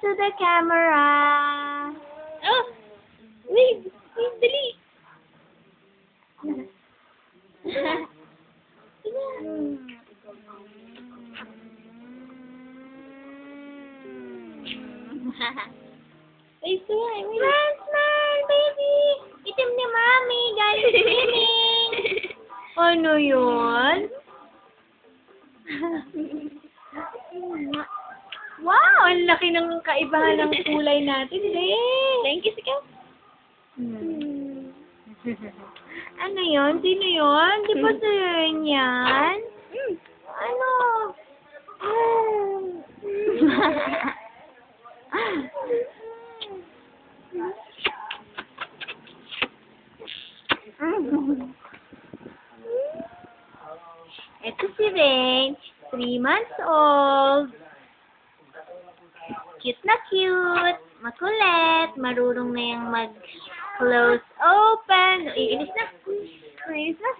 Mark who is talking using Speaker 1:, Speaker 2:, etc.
Speaker 1: to the camera.
Speaker 2: Oh! Wait! Wait, dali! Ay, suway, wait.
Speaker 1: Smile, baby! Itim ni Mami, galing swimming. Ano yun? Wow, ang laki ng kaibahan ng kulay natin, eh.
Speaker 2: Thank you, Sikaw.
Speaker 1: Ano yun? Sino yun? Di ba sa'yo yun yan? Ano? Ito si Rain, 3 months old. Cute na cute. Makulit. Marunong na yung mag-close open. Iinis na. Iinis na.